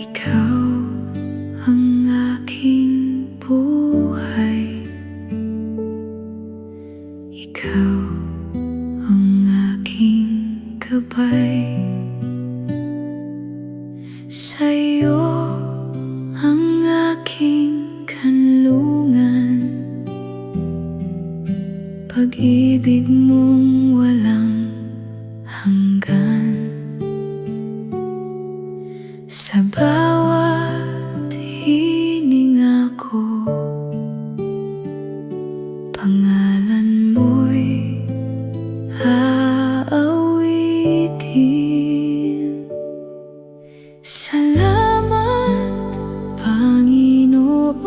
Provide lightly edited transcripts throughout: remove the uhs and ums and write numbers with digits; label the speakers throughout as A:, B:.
A: Ikaw ang aking buhay. Ikaw ang aking gabay. Sa'yo ang aking kanlungan. Pag-ibig mong walang hanggan. Sa bawat hininga ko, pangalan mo'y aawitin. Salamat, Panginoon,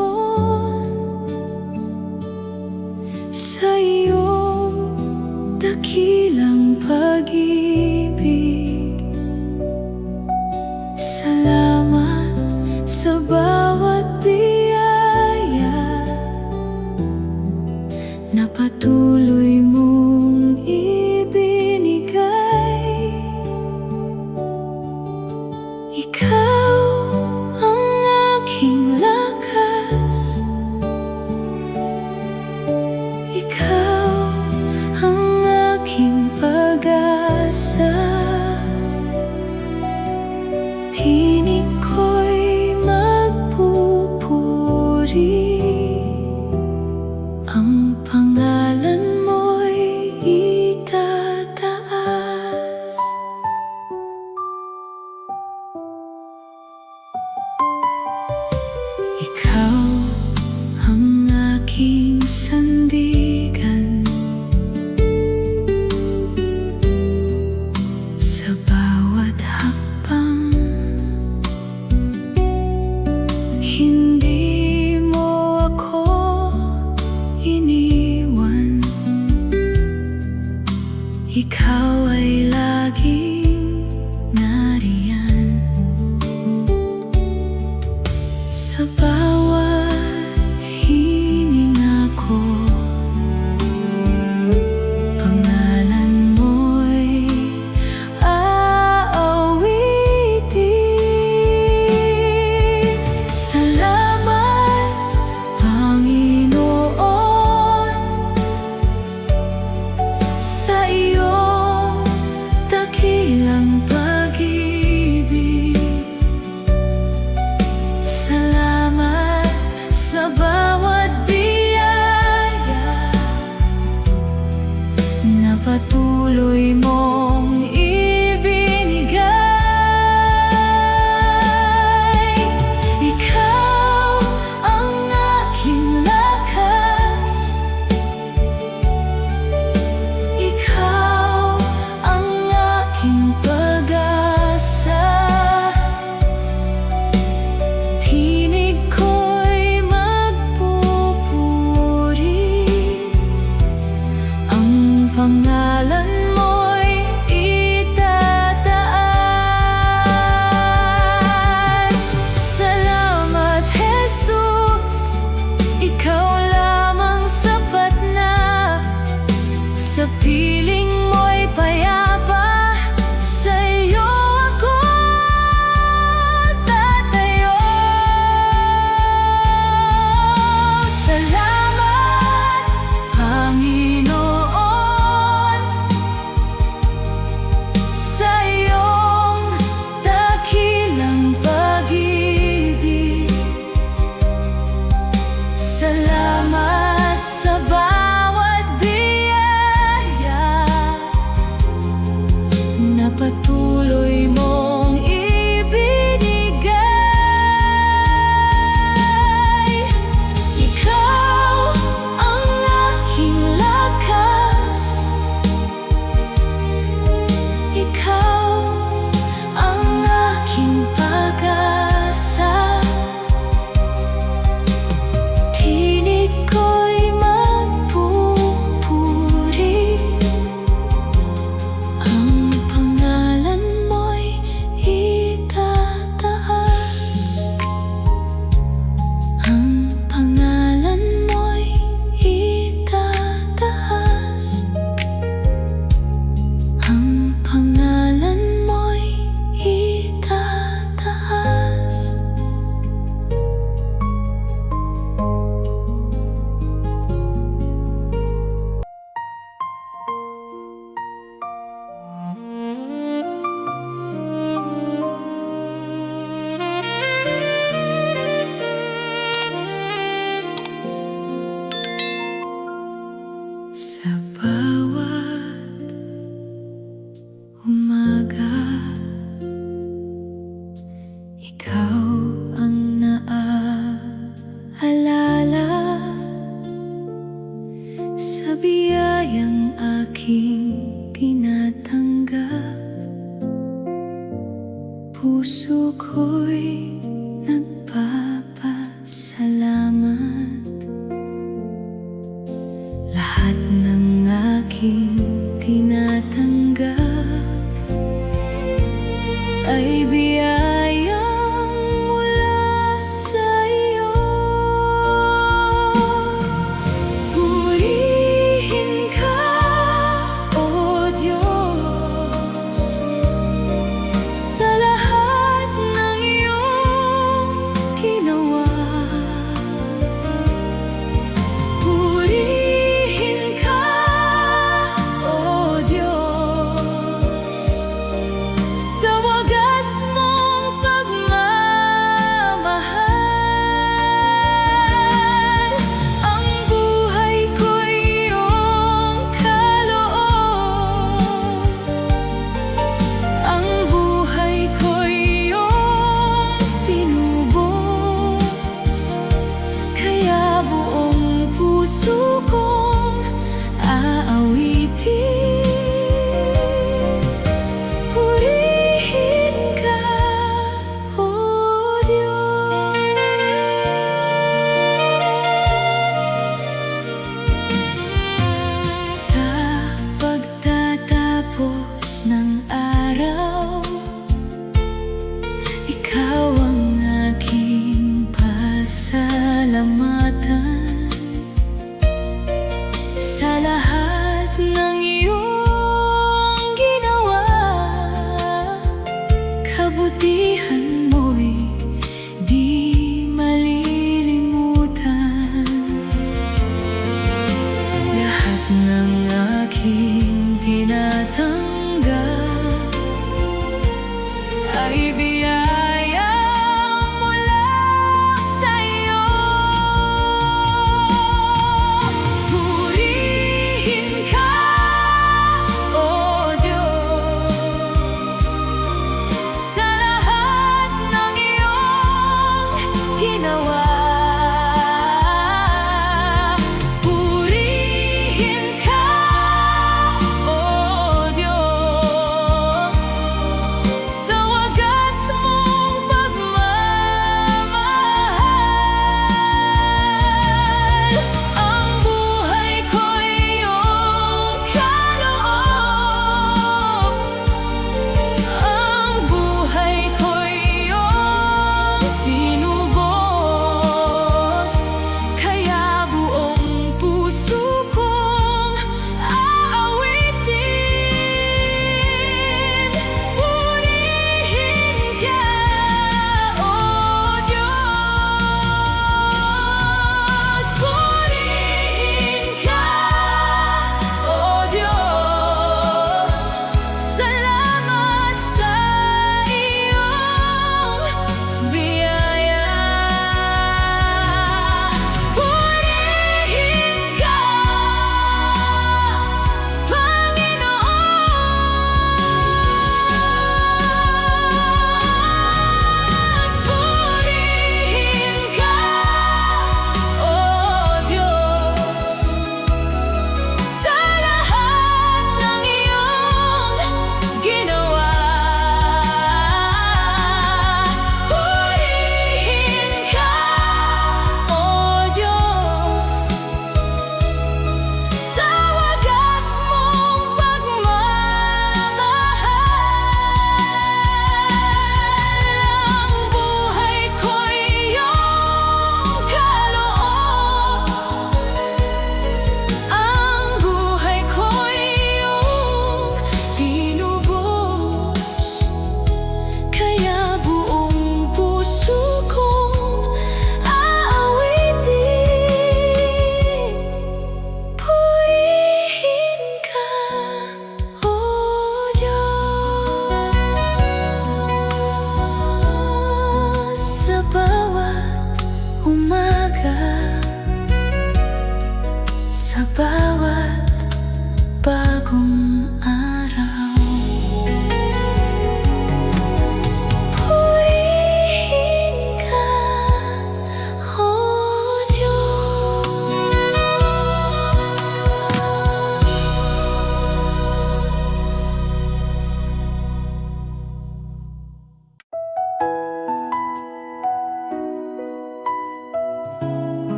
A: sa iyong dakilang pag-ibig. Salamat sa bawat biyaya na patuloy mong ibinigay. Ikaw ang aking lakas. Ikaw ang aking pag-asa. Tinig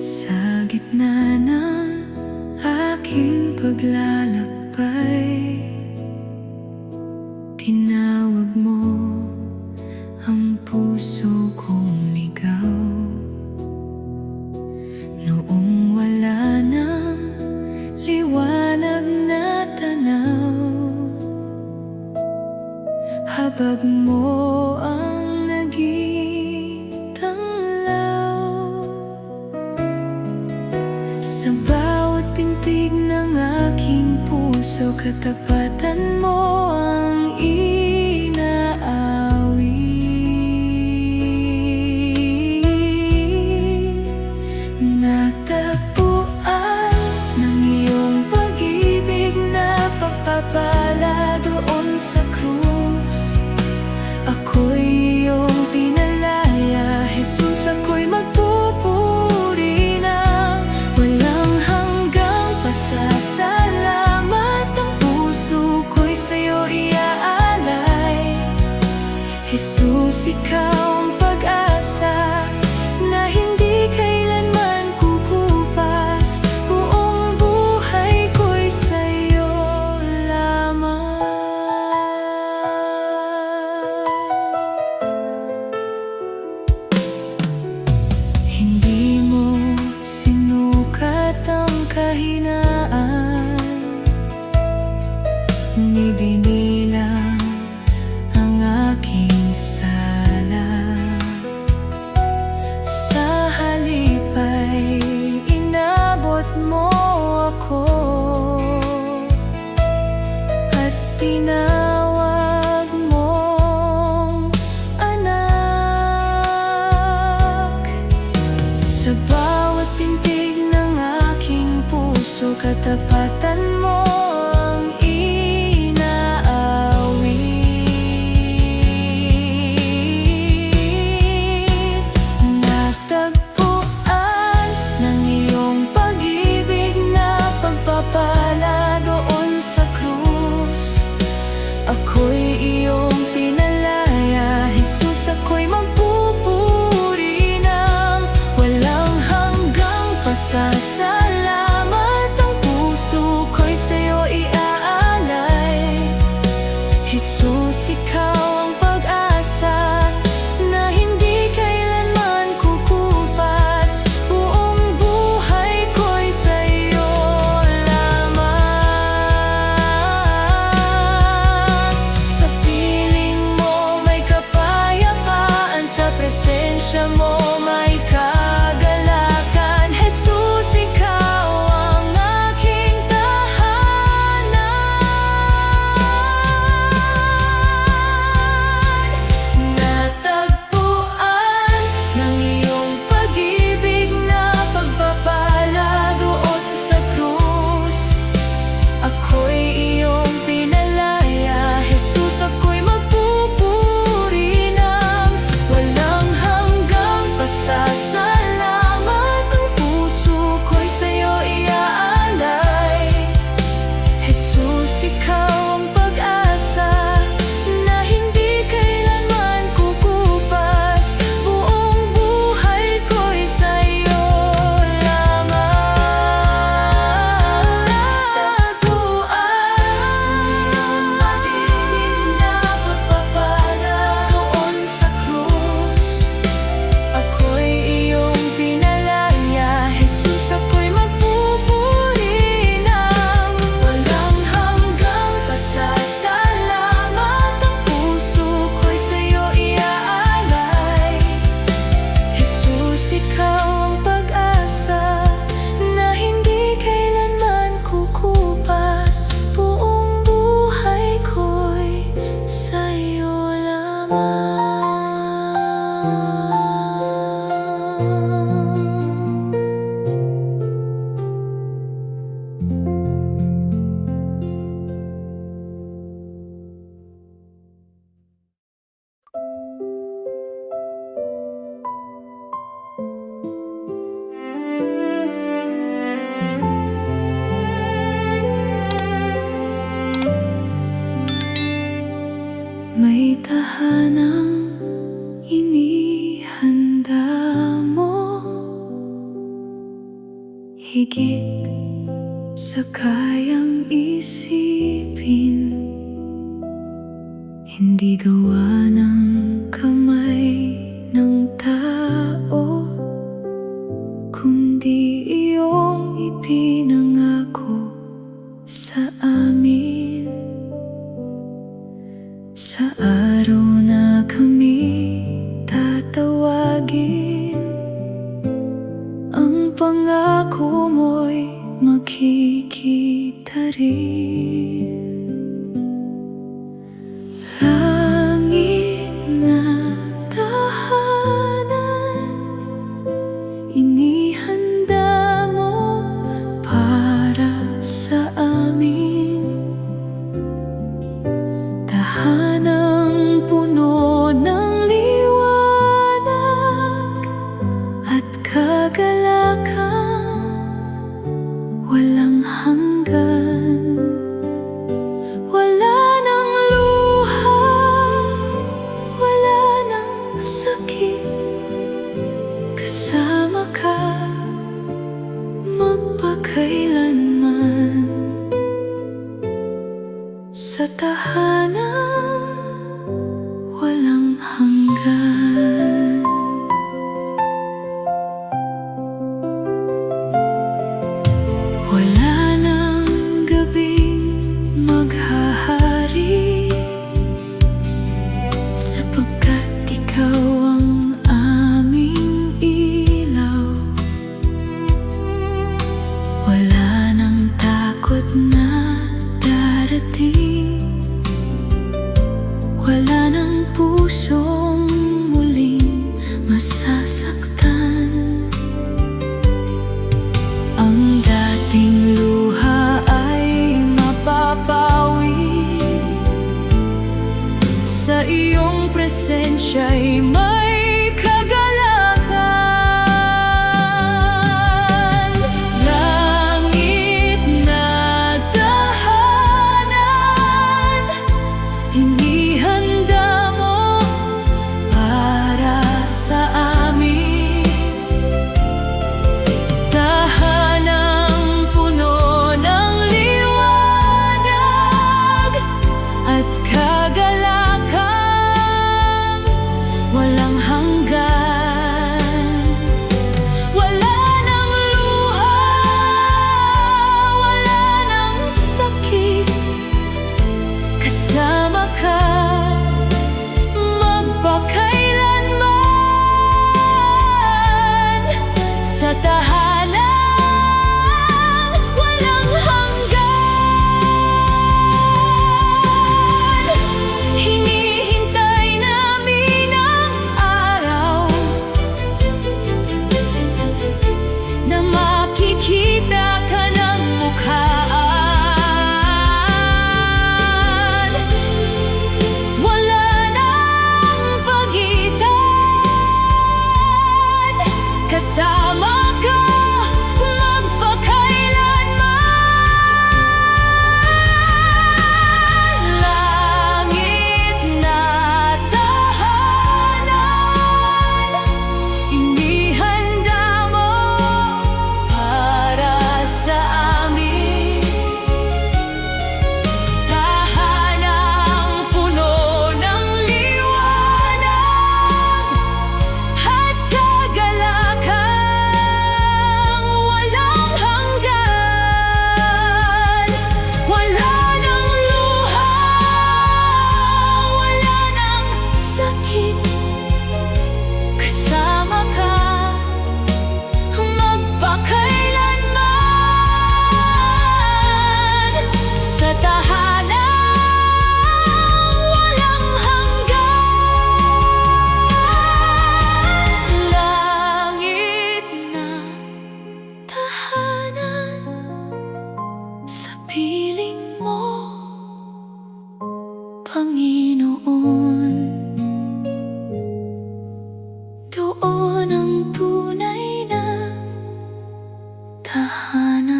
A: Sa gitna ng aking paglalakbay, tinawag mo ang puso kong ligaw. Noong wala nang liwanag na tanaw, habag mo ang naging tanglaw. Sa bawat pintig ng aking puso, katapatan mo ang inaawit. Natagpuan ng iyong pag-ibig na pagpapala doon sa krus. Ako'y iyong pinalaya, Jesus, ako'y magpupuri ng walang hanggang pasasalamat. Ang puso ko'y sa'yo iaalay. Jesus, ikaw ang pag-asa na hindi kailanman kukupas. Buong buhay ko'y sa'yo lamang. Hindi mo sinukat ang kahinaan, ni binilang ang aking sala. Sa halip ay inabot mo ako at tinawag mong anak. Sa bawat pintig ng aking puso, katapatan mo ang inaawit. Natagpuan ng iyong pag-ibig na pagpapala doon sa krus. Ako'y iyong pinalaya, Jesus, ako'y magpupuri ng walang hanggang pasasalamat. Ang puso ko'y higit sa kayang isipin. Hindi gawa ng kamay ng tao, kundi iyong ipinangako sa amin. Sa araw na kami tatawagin, ang pangako mo'y makikita rin. Langit na tahanan, inihanda mo para sa amin. Tahanang puno ng liwanag at kagalakan, walang hanggan. Wala nang luha, wala nang sakit. Kasama ka magpakailanman. Sa tahanan walang hanggan. Wala nang gabing maghahari, sapagkat ikaw ang aming ilaw. Wala nang takot na darating, wala nang pusong muling masasaktan. Ang dating luha ay mapapawi, sa iyong presensya'y may kagalakan. Langit na tahanan, inihanda mo para sa amin. Tahanang puno ng liwanag at kagalakan, walang hanggan. Wala nang luha, wala nang sakit. Kasama ka magpakailanman. Sa tahanan walang hanggan. Hinihintay namin ang araw na makikita ka ng mukhaan. Wala nang pagitan, kasama ka magpakailanman. Langit na tahanan, inihanda mo para sa amin. Tahanang puno ng liwanag at kagalakan, walang hanggan. Wala nang luha, wala nang sakit. Kasama ka magpakailanman. Sa tahanan walang hanggan. Langit na tahanan, sa piling mo, Panginoon. Doon ang tunay na tahanan.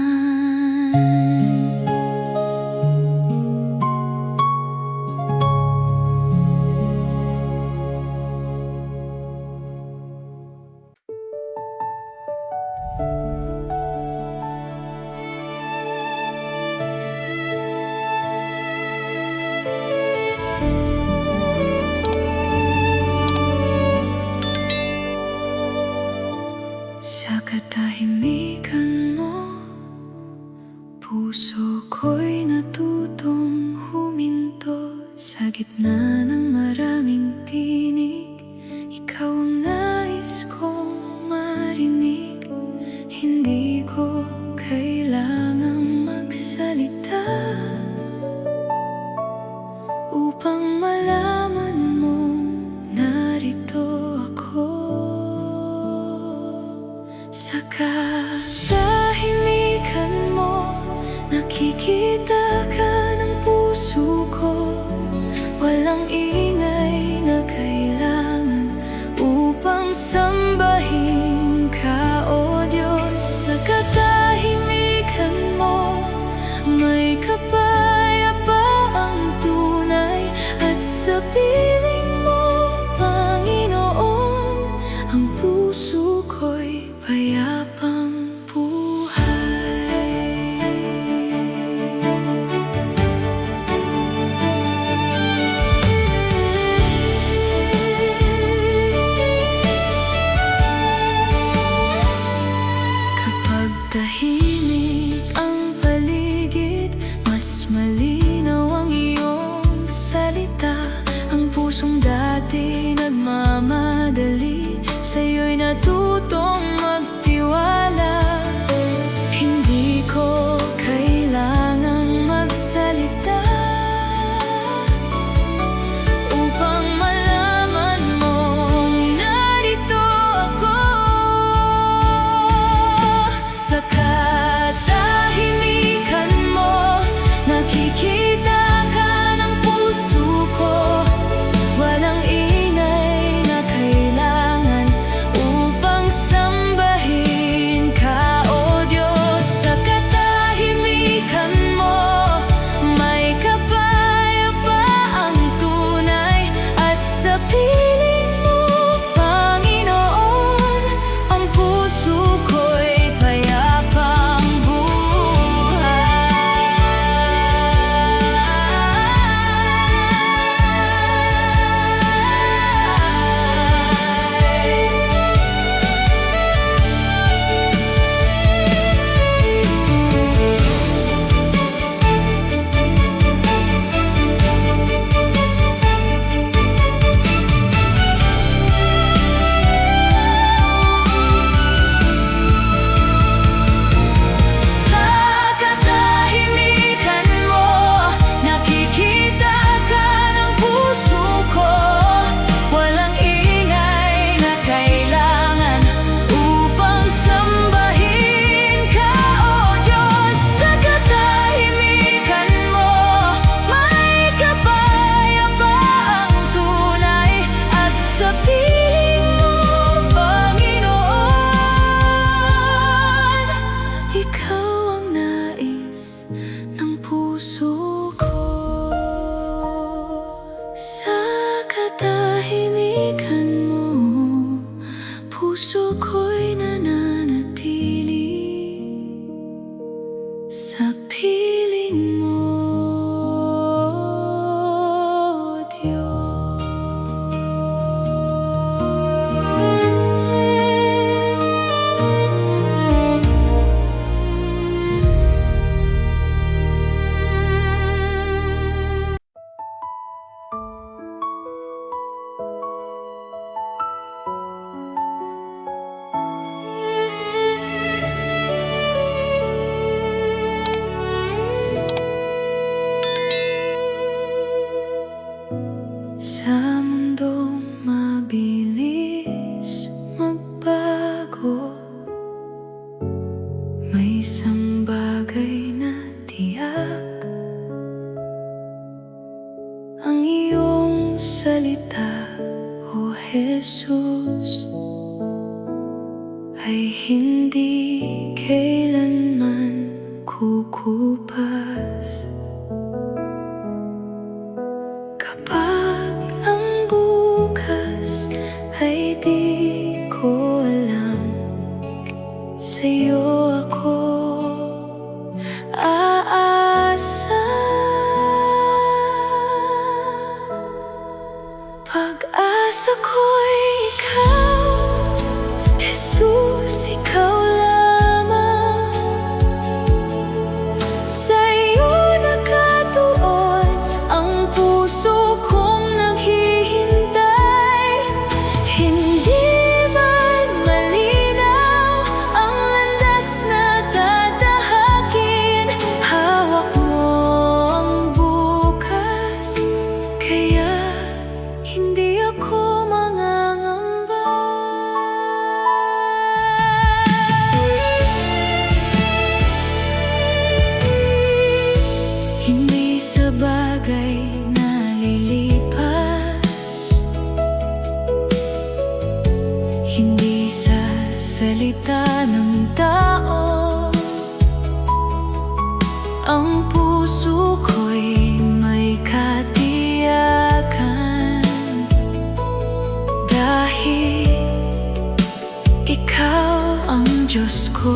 A: puso ko'y natutong huminto sa gitna ng maraming tinig. Ikaw ang nais kong marinig. Hindi ko kailangang magsalita upang malaman mong narito ako. Sa katahimikan mo, nakikita ka ng puso ko. Walang ingay na kailangan upang sambahin ka, O Diyos. Sa katahimikan mo, may kapayapaang tunay. At sa piling mo, Panginoon, ang puso ko'y payapang buhay. Kapag tahimik ang paligid, mas malinaw ang iyong salita. Ang pusong dati nagmamadali, sa'yo'y natutong magtiwala. Hindi ko kailangang magsalita upang malaman mong narito ako. Sa katahimikan mo, nakikita ka ng puso ko. Walang ingay na kailangan upang sambahin ka, O Diyos. Sa katahimikan mo, may kapayapaang tunay. At sa piling mo, Panginoon, ang puso ko'y payapang buhay. Sa katahimikan mo, nakikita ka ng puso ko. Walang ingay na kailangan upang sambahin ka, O Diyos. Sa katahimikan mo, may kapayapaang tunay. At sa piling mo, Panginoon, ikaw ang nais ng puso ko. Sa katahimikan mo, puso ko'y nananatili sa piling mo, Diyos. Sa mundong mabilis magbago, may isang bagay na tiyak. Ang iyong salita, O Jesus, ay hindi kailanman kukupas. Kapag ang bukas ay di ko alam, sa'yo ako aasa. Pag-asa ko'y ikaw, Jesus, ikaw lamang. salita ng tao. Ang puso ko'y may katiyakan, dahil ikaw ang Diyos ko.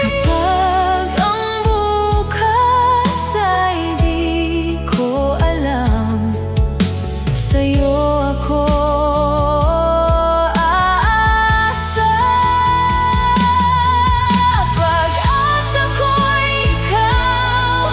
A: Kapag ang bukas ay di ko alam, sa'yo ako aasa. Pag-asa ko'y ikaw,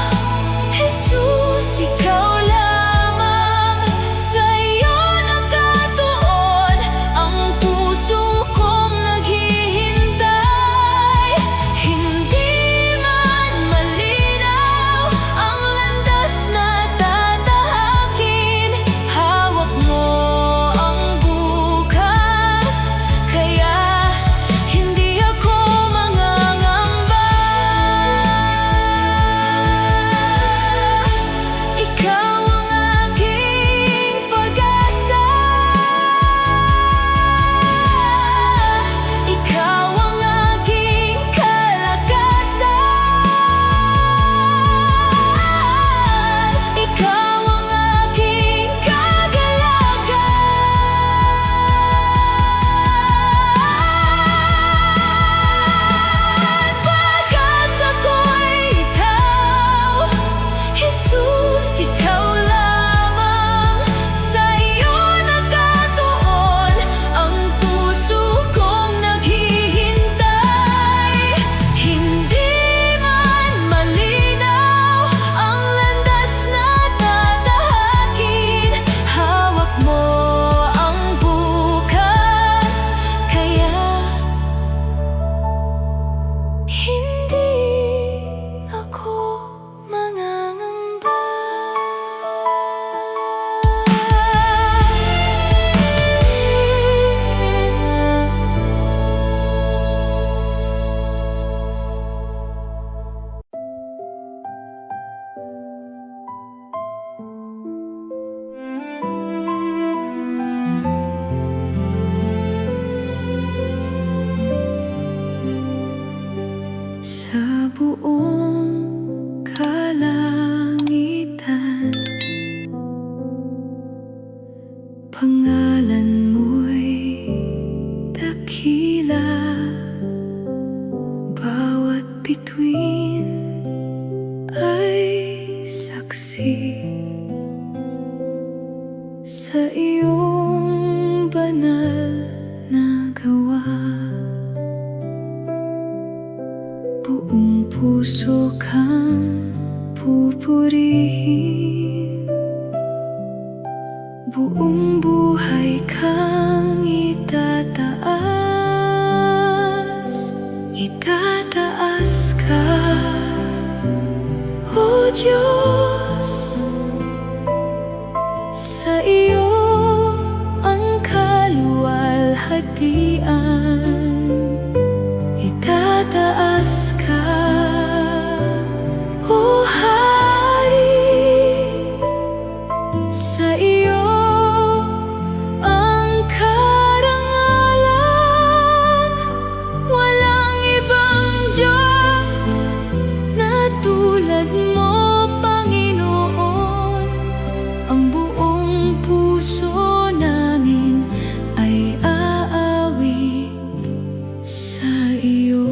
A: Jesus, ikaw lamang. Sa'yo nakatuon ang puso kong naghihintay. Hindi man malinaw ang landas na tatahakin, hawak mo ang bukas, kaya hindi ako mangangamba. Ikaw ang aking pag-asa, ikaw ang aking kalakasan, ikaw ang aking kagalakan. Pag-asa ko'y ikaw, Jesus, ikaw lamang. Sa'yo nakatuon ang puso kong naghihintay. Hindi man malinaw ang landas na tatahakin, hawak mo ang bukas, kaya hindi ako mangangamba. Sa buong kalangitan, pangalan mo'y dakila. Bawat bituin ay saksi sa iyong banal na gawa. Buong puso kang pupurihin, buong buhay kang itataas. Itataas ka, O Diyos. Sa iyo ang kaluwalhatian. Itataas ka, O Hari. Sa iyo ang karangalan. Walang ibang Diyos na tulad mo, Panginoon. Ang buong puso namin ay aawit sa iyo.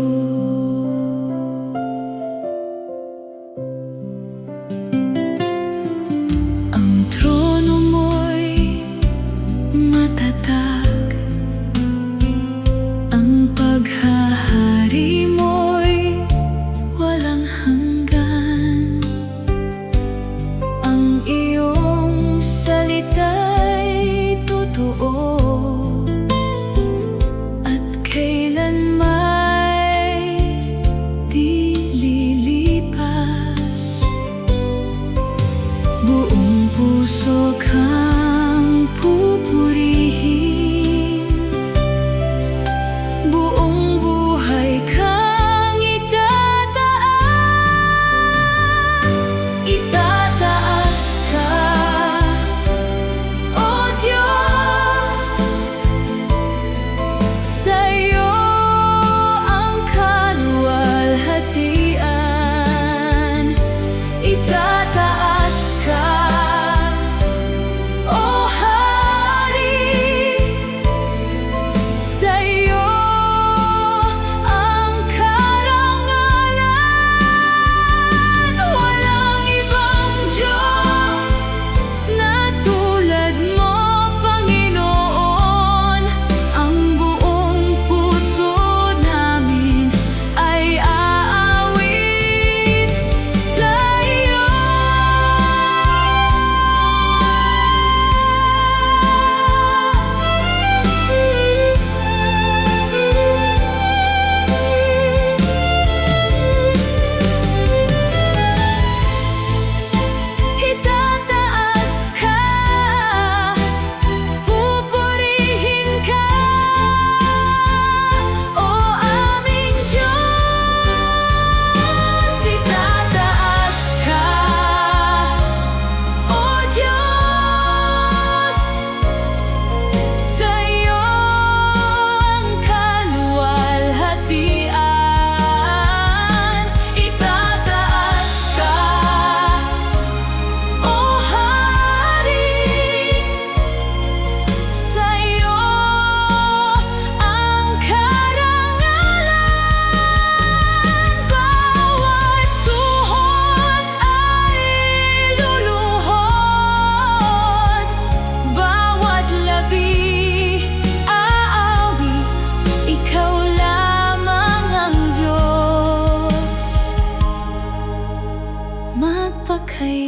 A: kay